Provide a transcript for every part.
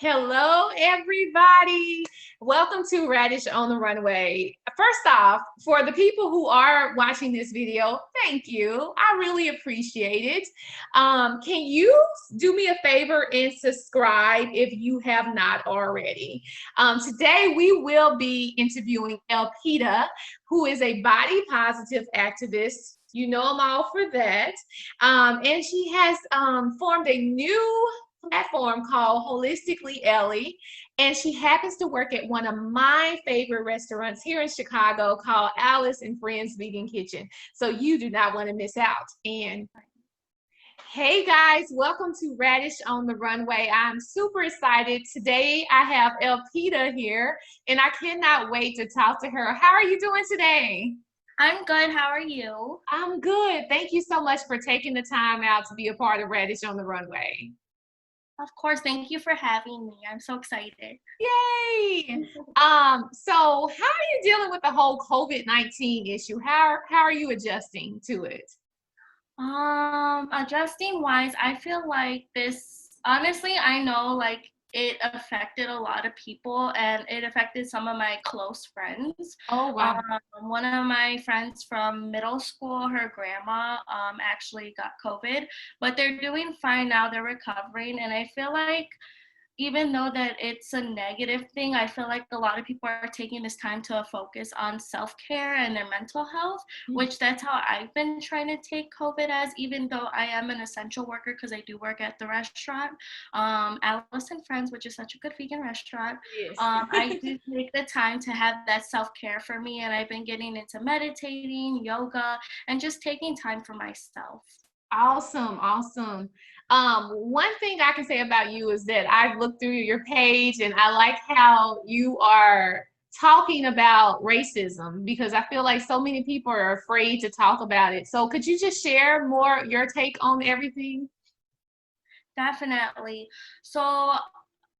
Hello, everybody. Welcome to Radish on the Runway. First off, for the people who are watching this video, thank you. I really appreciate it. Can you do me a favor and subscribe if you have not already? Today, we will be interviewing Elpida, who is a body positive activist. You know them all for that. And she has formed a new platform called Holistically Ellie, and she happens to work at one of my favorite restaurants here in Chicago called Alice and Friends Vegan Kitchen. So you do not want to miss out. And hey guys, welcome to Radish on the Runway. I'm super excited. Today I have Elpida here, and I cannot wait to talk to her. How are you doing today? I'm good. How are you? I'm good. Thank you so much for taking the time out to be a part of Radish on the Runway. Of course. Thank you for having me. I'm so excited. Yay! So how are you dealing with the whole COVID-19 issue? How are you adjusting to it? Adjusting wise, I feel like this, honestly, I know like it affected a lot of people and it affected some of my close friends. Oh, wow. One of my friends from middle school, her grandma actually got COVID, but they're doing fine now. They're recovering. And I feel like even though that it's a negative thing, I feel like a lot of people are taking this time to focus on self-care and their mental health, which that's how I've been trying to take COVID as, even though I am an essential worker because I do work at the restaurant, Alice and Friends, which is such a good vegan restaurant. Yes. I do take the time to have that self-care for me, and I've been getting into meditating, yoga, and just taking time for myself. Awesome, awesome. One thing I can say about you is that I've looked through your page and I like how you are talking about racism because I feel like so many people are afraid to talk about it. So could you just share more your take on everything? Definitely. So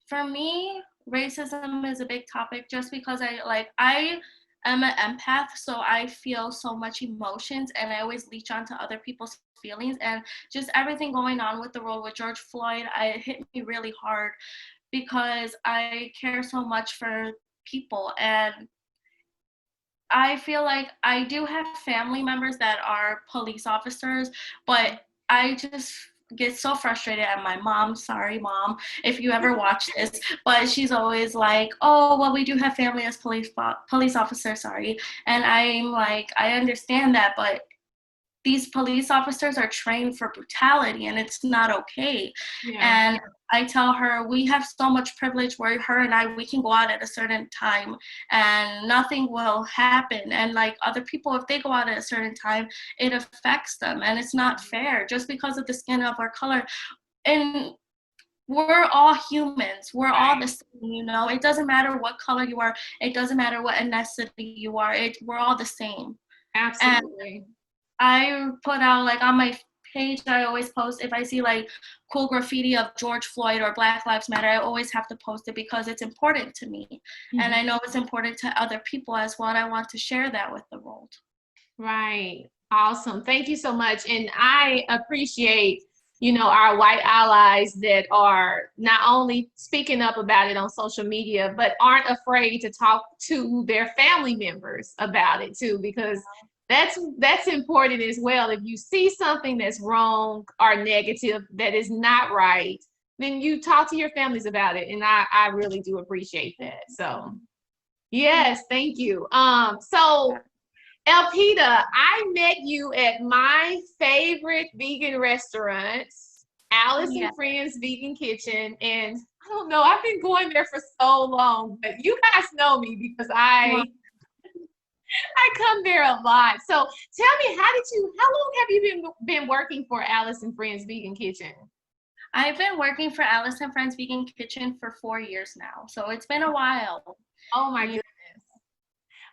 for me, racism is a big topic just because I am an empath, so I feel so much emotions and I always leech onto other people's feelings, and just everything going on with the world with George Floyd, it hit me really hard because I care so much for people, and I feel like I do have family members that are police officers, but I just get so frustrated at my mom. Sorry, mom, if you ever watch this, but she's always like, "Oh, well, we do have family as police officers." Sorry, and I'm like, I understand that, but these police officers are trained for brutality and it's not okay. Yeah. And I tell her, we have so much privilege where her and I, we can go out at a certain time and nothing will happen. And like other people, if they go out at a certain time, it affects them. And it's not fair just because of the skin of our color. And we're all humans. We're all the same, you know. It doesn't matter what color you are. It doesn't matter what ethnicity you are. We're all the same. Absolutely. And I put out, like, on my page, I always post, if I see like cool graffiti of George Floyd or Black Lives Matter, I always have to post it because it's important to me. Mm-hmm. And I know it's important to other people as well. And I want to share that with the world. Right. Awesome. Thank you so much. And I appreciate, our white allies that are not only speaking up about it on social media, but aren't afraid to talk to their family members about it too, because that's important as well. If you see something that's wrong or negative, that is not right, then you talk to your families about it. And I really do appreciate that. So yes, thank you. So Elpida, I met you at my favorite vegan restaurant, Alice and Friends Vegan Kitchen. And I don't know, I've been going there for so long, but you guys know me because I come there a lot. So tell me, how long have you been working for Alice and Friends Vegan Kitchen? I've been working for Alice and Friends Vegan Kitchen for 4 years now. So it's been a while. Oh my goodness.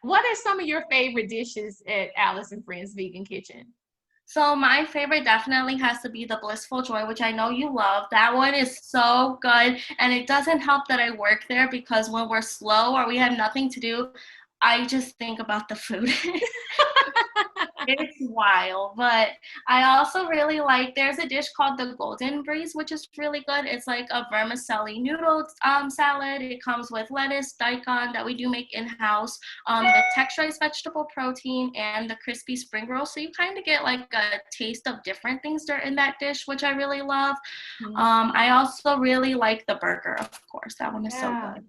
What are some of your favorite dishes at Alice and Friends Vegan Kitchen? So my favorite definitely has to be the Blissful Joy, which I know you love. That one is so good. And it doesn't help that I work there because when we're slow or we have nothing to do, I just think about the food. It's wild, but I also really like, there's a dish called the Golden Breeze, which is really good. It's like a vermicelli noodle salad. It comes with lettuce, daikon that we do make in-house, the texturized vegetable protein, and the crispy spring roll. So you kind of get like a taste of different things in that dish, which I really love. I also really like the burger, of course. That one is so good.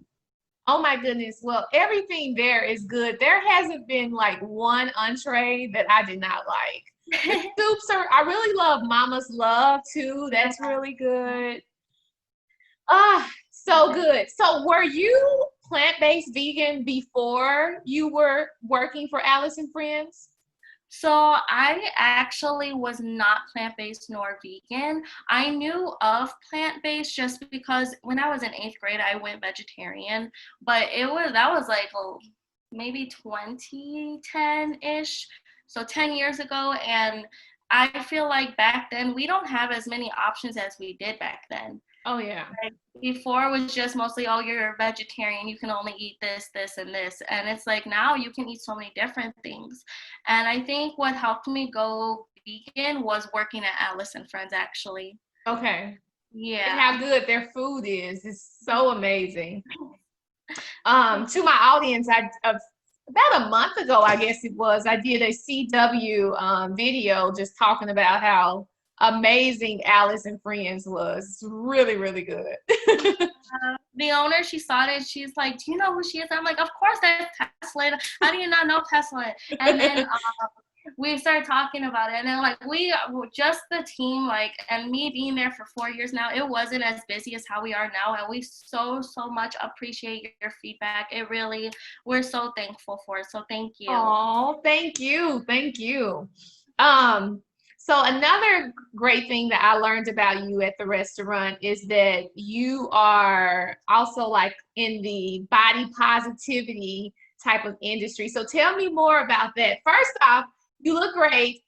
Oh my goodness. Well, everything there is good. There hasn't been like one entree that I did not like. The soups I really love Mama's Love too. That's really good. So good. So were you plant-based vegan before you were working for Alice and Friends? So I actually was not plant-based nor vegan. I knew of plant-based just because when I was in 8th grade, I went vegetarian, but that was like maybe 2010-ish, so 10 years ago. And I feel like back then we don't have as many options as we did back then. Oh yeah. Like before it was just mostly, oh, you're a vegetarian, you can only eat this, this, and this. And it's like now you can eat so many different things. And I think what helped me go vegan was working at Alice and Friends, actually. Okay. Yeah. And how good their food is. It's so amazing. To my audience, about a month ago, I guess it was, I did a CW video just talking about how amazing Alice and Friends was. It's really, really good. The owner, she saw it, she's like, do you know who she is? I'm like, of course that's Tesla. How do you not know Tesla? And then we started talking about it, and then like just the team, like, and me being there for 4 years now, it wasn't as busy as how we are now, and we so much appreciate your feedback. It really, we're so thankful for it, so thank you. Oh, thank you. So another great thing that I learned about you at the restaurant is that you are also like in the body positivity type of industry. So tell me more about that. First off, you look great.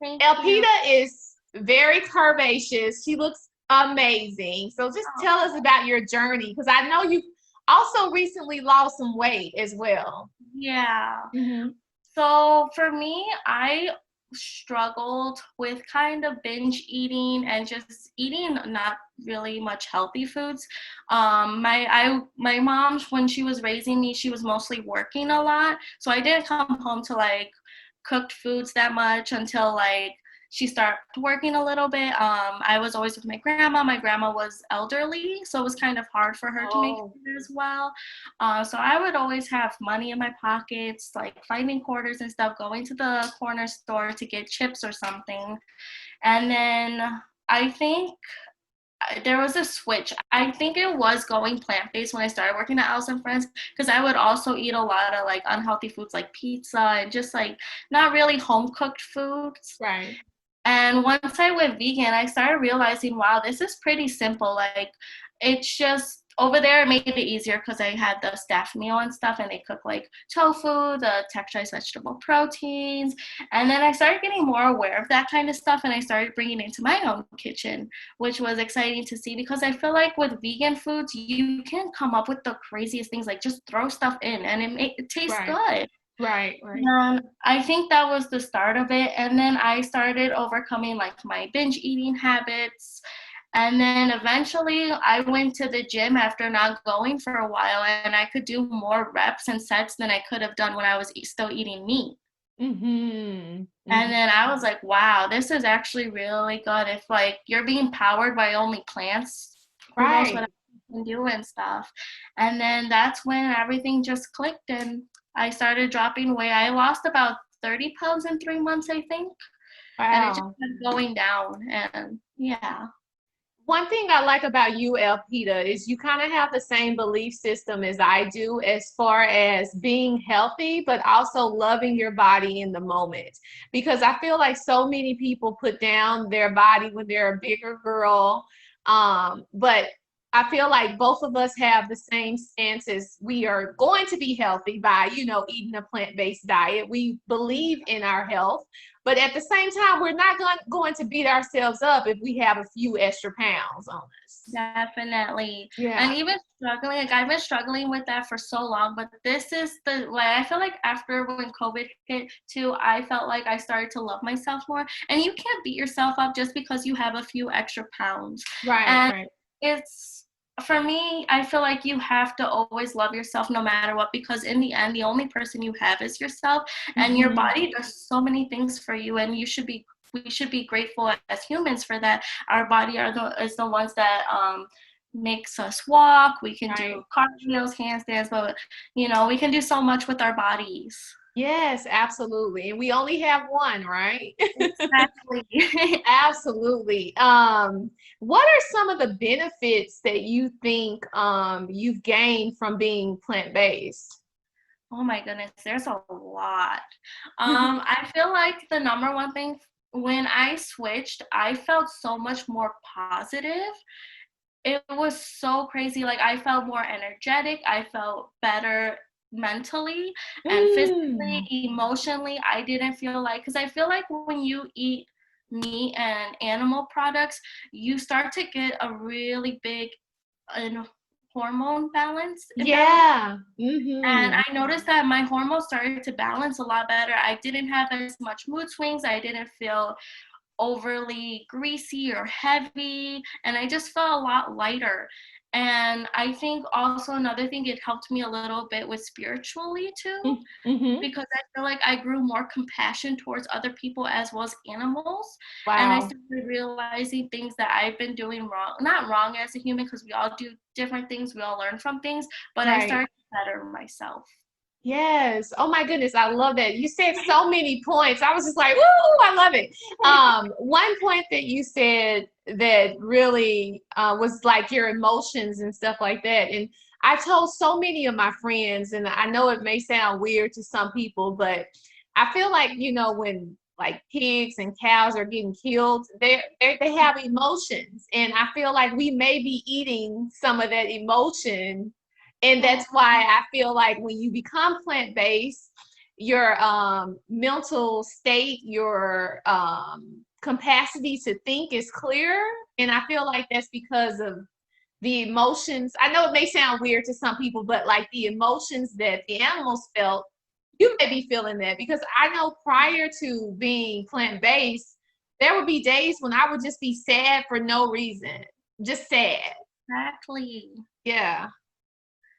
Elpida is very curvaceous. She looks amazing. So just tell us about your journey, because I know you also recently lost some weight as well. Yeah. So for me, I struggled with kind of binge eating and just eating not really much healthy foods. My mom, when she was raising me, she was mostly working a lot, so I didn't come home to like cooked foods that much until like she started working a little bit. I was always with my grandma. My grandma was elderly, so it was kind of hard for her to make food as well. So I would always have money in my pockets, like finding quarters and stuff, going to the corner store to get chips or something. And then I think there was a switch. I think it was going plant-based when I started working at Alice and Friends, because I would also eat a lot of like unhealthy foods like pizza and just like not really home-cooked foods. Right. And once I went vegan, I started realizing, wow, this is pretty simple. Like, it's just over there, it made it easier because I had the staff meal and stuff, and they cook like tofu, the texturized vegetable proteins. And then I started getting more aware of that kind of stuff, and I started bringing it into my own kitchen, which was exciting to see, because I feel like with vegan foods, you can come up with the craziest things, like just throw stuff in and it tastes good. Right. And I think that was the start of it. And then I started overcoming like my binge eating habits. And then eventually I went to the gym after not going for a while, and I could do more reps and sets than I could have done when I was still eating meat. And then I was like, wow, this is actually really good. If like you're being powered by only plants, who knows what I can do and stuff. And then that's when everything just clicked, and I started dropping weight. I lost about 30 pounds in 3 months, I think. And it just kept going down. And yeah. One thing I like about you, Elpida, is you kind of have the same belief system as I do as far as being healthy, but also loving your body in the moment. Because I feel like so many people put down their body when they're a bigger girl. But I feel like both of us have the same stances. We are going to be healthy by, eating a plant-based diet. We believe in our health. But at the same time, we're not going to beat ourselves up if we have a few extra pounds on us. Definitely. Yeah. And even struggling, like I've been struggling with that for so long, but this is the, like, I feel like after when COVID hit too, I felt like I started to love myself more. And you can't beat yourself up just because you have a few extra pounds. Right, And right. it's, for me, I feel like you have to always love yourself no matter what, because in the end, the only person you have is yourself, and your body does so many things for you, and we should be grateful as humans for that. Our body is the ones that makes us walk. We can do cartwheels, handstands, but we can do so much with our bodies. Yes, absolutely. And we only have one, right? Exactly. Absolutely. What are some of the benefits that you think you've gained from being plant-based? Oh my goodness, there's a lot. I feel like the number one thing, when I switched, I felt so much more positive. It was so crazy. Like, I felt more energetic. I felt better mentally and physically, emotionally. I didn't feel like, because I feel like when you eat meat and animal products, you start to get a really big hormone balance. Yeah. And I noticed that my hormones started to balance a lot better. I didn't have as much mood swings. I didn't feel overly greasy or heavy, and I just felt a lot lighter. And I think also another thing, it helped me a little bit with spiritually too, because I feel like I grew more compassion towards other people as well as animals. Wow. And I started realizing things that I've been doing wrong, not wrong as a human, because we all do different things, we all learn from things, but I started to better myself. Yes. Oh my goodness. I love that. You said so many points. I was just like, woo, I love it. One point that you said that really was like your emotions and stuff like that. And I told so many of my friends, and I know it may sound weird to some people, but I feel like, when like pigs and cows are getting killed, they have emotions. And I feel like we may be eating some of that emotion. And that's why I feel like when you become plant-based, your mental state, your capacity to think is clearer. And I feel like that's because of the emotions. I know it may sound weird to some people, but like the emotions that the animals felt, you may be feeling that, because I know prior to being plant-based, there would be days when I would just be sad for no reason, just sad. Exactly. Yeah.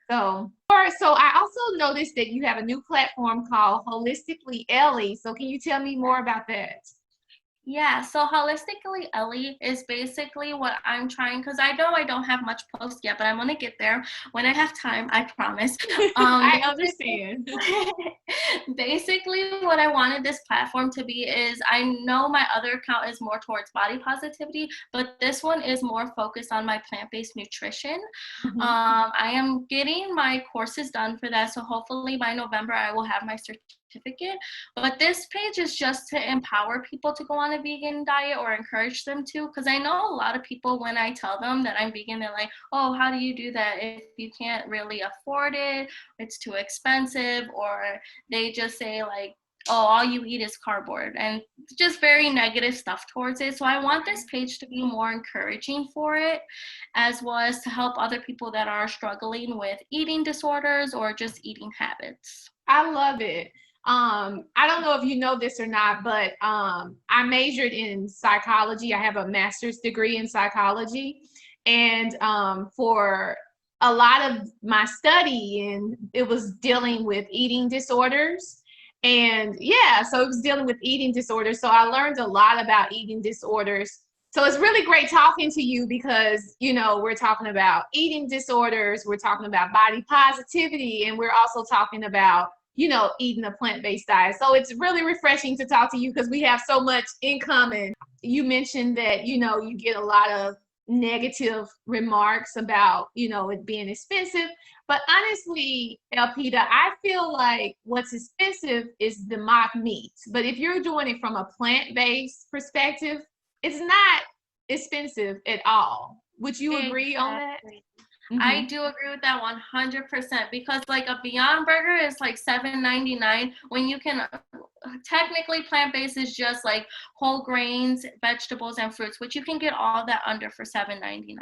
So I also noticed that you have a new platform called Holistically Ellie. So can you tell me more about that? Yeah, so Holistically Ellie is basically what I'm trying, because I know I don't have much post yet, but I'm going to get there when I have time, I promise. I understand. Basically, what I wanted this platform to be is, I know my other account is more towards body positivity, but this one is more focused on my plant-based nutrition. I am getting my courses done for that, so hopefully by November I will have my certificate. But this page is just to empower people to go on a vegan diet, or encourage them to, because I know a lot of people, when I tell them that I'm vegan, they're like, oh, how do you do that if you can't really afford it, it's too expensive, or they just say like, oh, all you eat is cardboard, and just very negative stuff towards it. So I want this page to be more encouraging for it, as well as to help other people that are struggling with eating disorders or just eating habits. I love it. I don't know if you know this or not, but I majored in psychology. I have a master's degree in psychology. And for a lot of my studying, it was dealing with eating disorders. And yeah, so it was dealing with eating disorders. So I learned a lot about eating disorders. So it's really great talking to you, because, we're talking about eating disorders, we're talking about body positivity, and we're also talking about, eating a plant-based diet. So it's really refreshing to talk to you, because we have so much in common. You mentioned that, you get a lot of negative remarks about, it being expensive. But honestly, Elpida, I feel like what's expensive is the mock meats. But if you're doing it from a plant-based perspective, it's not expensive at all. Would you agree on that? I Mm-hmm. do agree with that 100% because like a Beyond Burger is like $7.99 when you can technically plant-based is just like whole grains, vegetables, and fruits, which you can get all that under for $7.99.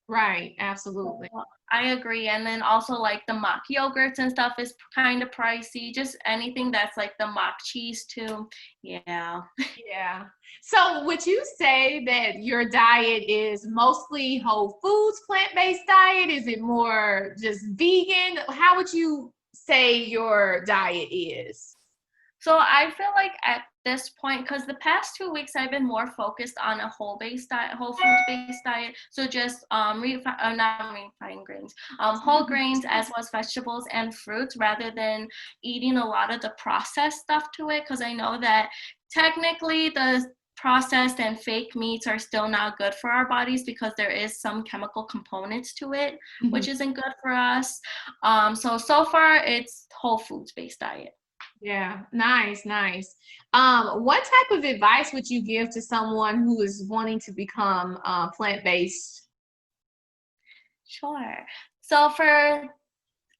Right, absolutely. I agree. And then also like the mock yogurts and stuff is kind of pricey. Just anything that's like the mock cheese too. Yeah. Yeah. So would you say that your diet is mostly whole foods, plant-based diet? Is it more just vegan? How would you say your diet is? So I feel like at this point, because the past 2 weeks I've been more focused on a whole-based diet, whole food-based diet. So just not refined grains, whole grains as well as vegetables and fruits, rather than eating a lot of the processed stuff to it. Because I know that technically the processed and fake meats are still not good for our bodies because there is some chemical components to it, Mhm. which isn't good for us. So far it's whole foods based diet. Yeah, nice, nice. What type of advice would you give to someone who is wanting to become plant-based? Sure. So for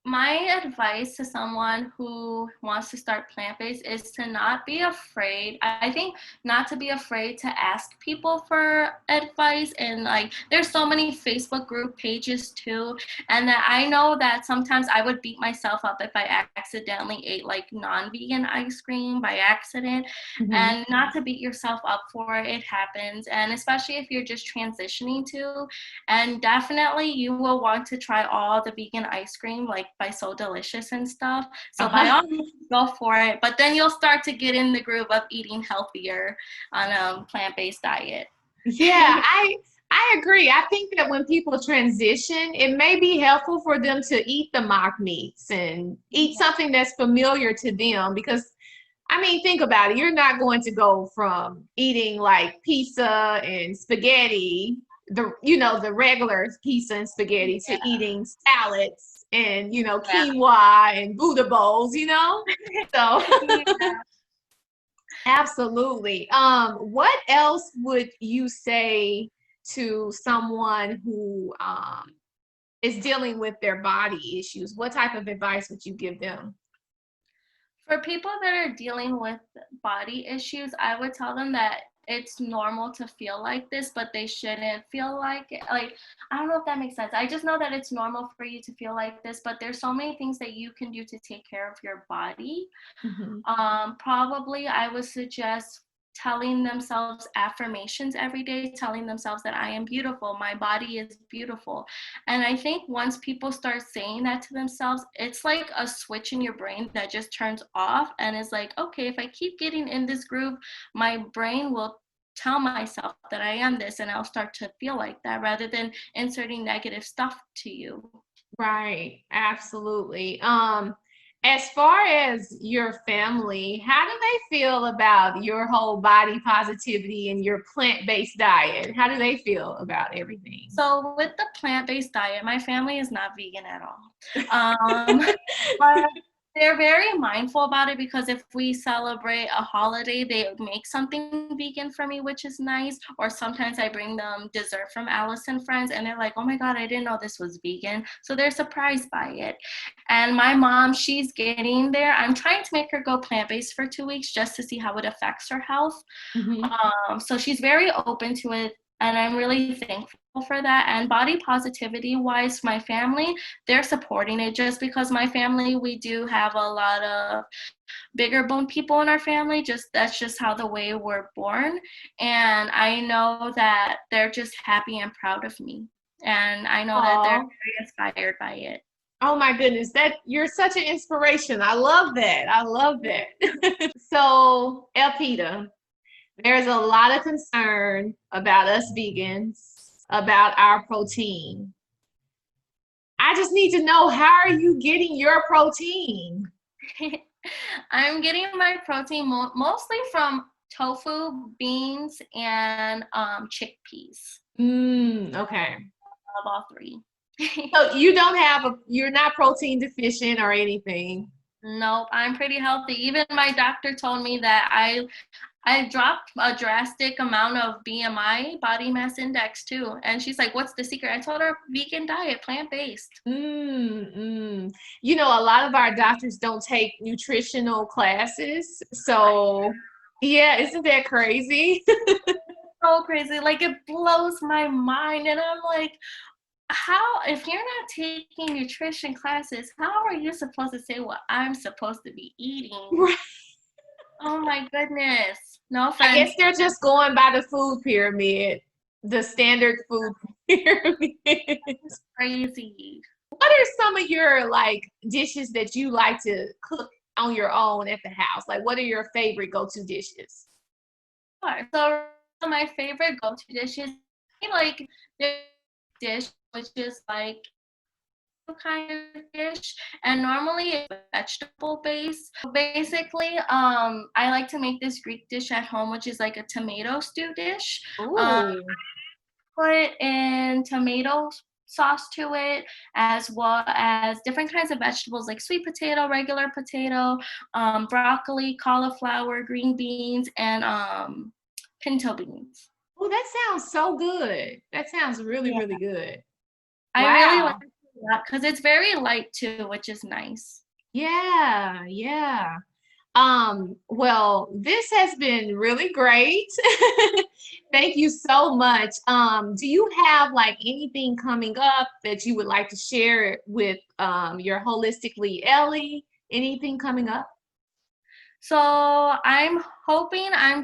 my advice to someone who wants to start plant-based is to not be afraid. I think not to be afraid to ask people for advice. And like there's so many Facebook group pages too, and that I know that sometimes I would beat myself up if I accidentally ate like non-vegan ice cream by accident. Mhm. And not to beat yourself up for it. It happens, and especially if you're just transitioning to. And definitely you will want to try all the vegan ice cream like by So Delicious and stuff. So by Uh-huh. all means go for it. But then you'll start to get in the groove of eating healthier on a plant-based diet. Yeah, I agree. I think that when people transition, it may be helpful for them to eat the mock meats and eat something that's familiar to them because I mean, think about it. You're not going to go from eating like pizza and spaghetti, the regular pizza and spaghetti to eating salads and Yeah. quinoa and Buddha bowls. So Yeah. absolutely. What else would you say to someone who is dealing with their body issues? What type of advice would you give them? For people that are dealing with body issues, I would tell them that it's normal to feel like this, but they shouldn't feel like it. Like, I don't know if that makes sense. I just know that it's normal for you to feel like this, but there's so many things that you can do to take care of your body. Mhm. Probably I would suggest telling themselves affirmations every day, telling themselves that I am beautiful, my body is beautiful. And I think once people start saying that to themselves, it's like a switch in your brain that just turns off and is like, okay, if I keep getting in this groove, my brain will tell myself that I am this, and I'll start to feel like that rather than inserting negative stuff to you. Right, absolutely. As far as your family, how do they feel about your whole body positivity and your plant-based diet? How do they feel about everything? So with the plant-based diet, my family is not vegan at all. Um, but they're very mindful about it because if we celebrate a holiday, they make something vegan for me, which is nice. Or sometimes I bring them dessert from Alice and Friends, and they're like, "Oh my God, I didn't know this was vegan." So they're surprised by it. And my mom, she's getting there. I'm trying to make her go plant-based for 2 weeks just to see how it affects her health. Hmm. So she's very open to it, and I'm really thankful for that. And body positivity wise, my family, they're supporting it just because my family, we do have a lot of bigger bone people in our family. Just that's just how the way we're born. And I know that they're just happy and proud of me. And I know that they're Oh, very inspired by it. oh my goodness, that you're such an inspiration. I love that. I love that. So, Elpida, there's a lot of concern about us vegans, about our protein. I just need to know, how are you getting your protein? I'm getting my protein mostly from tofu, beans, and chickpeas. Okay. I love all three. So you're not protein deficient or anything. Nope, I'm pretty healthy. Even my doctor told me that I dropped a drastic amount of BMI, body mass index too. And she's like, what's the secret? I told her vegan diet, plant-based. You know, a lot of our doctors don't take nutritional classes. So, yeah, isn't that crazy? So crazy. Like, it blows my mind. And I'm like, how, if you're not taking nutrition classes, how are you supposed to say what I'm supposed to be eating? Right. Oh my goodness. No I offense. guess they're just going by the food pyramid, the standard food pyramid. Crazy. What are some of your like dishes that you like to cook on your own at the house? Like, what are your favorite go-to dishes? Sure. So my favorite go-to dishes, like this dish, which is like kind of dish, and normally it's vegetable based. Basically, I like to make this Greek dish at home, which is like a tomato stew dish. Ooh. Put in tomato sauce to it, as well as different kinds of vegetables like sweet potato, regular potato, broccoli, cauliflower, green beans, and pinto beans. Oh, that sounds so good. That sounds really, Yeah, really good. I really like Wow. that because it's very light too, which is nice. Yeah, yeah. Well, this has been really great. Thank you so much. Do you have like anything coming up that you would like to share with your Holistically Ellie? Anything coming up? So I'm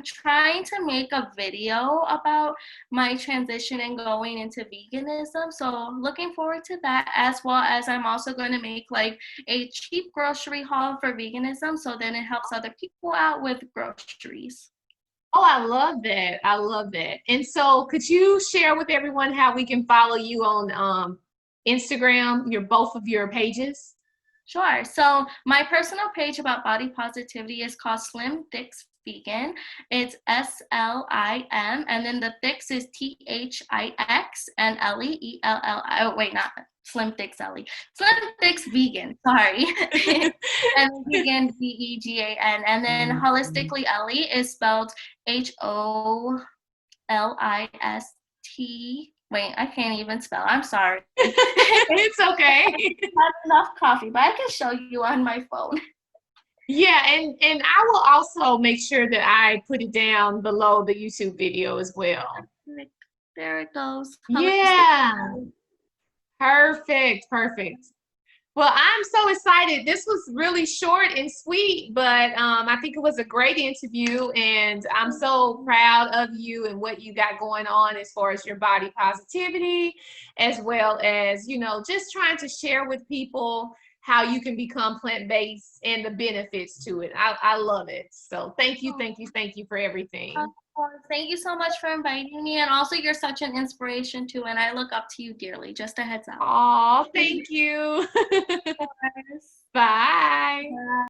trying to make a video about my transition and going into veganism. So looking forward to that, as well as I'm also going to make like a cheap grocery haul for veganism. So then it helps other people out with groceries. Oh, I love that. I love that. And so could you share with everyone how we can follow you on Instagram, your both of your pages? Sure. So my personal page about body positivity is called Slim Thix Vegan. It's SLIM, and then the Thix is THIX, and Ellie ELLI. Oh wait, not Slim Thix Ellie. Slim Thix Vegan. Sorry. And vegan VEGAN, and then Holistically Ellie is spelled HOLIST. Wait, I can't even spell. I'm sorry. It's okay. Not enough coffee, but I can show you on my phone. Yeah, and I will also make sure that I put it down below the YouTube video as well. There it goes. Holistic. Yeah, perfect, perfect. Well, I'm so excited. This was really short and sweet, but I think it was a great interview, and I'm so proud of you and what you got going on as far as your body positivity, as well as, you know, just trying to share with people how you can become plant-based and the benefits to it. I love it. So thank you, thank you, thank you for everything. Thank you so much for inviting me. And also, you're such an inspiration too. And I look up to you dearly. Just a heads up. Oh, thank you. Bye. Bye.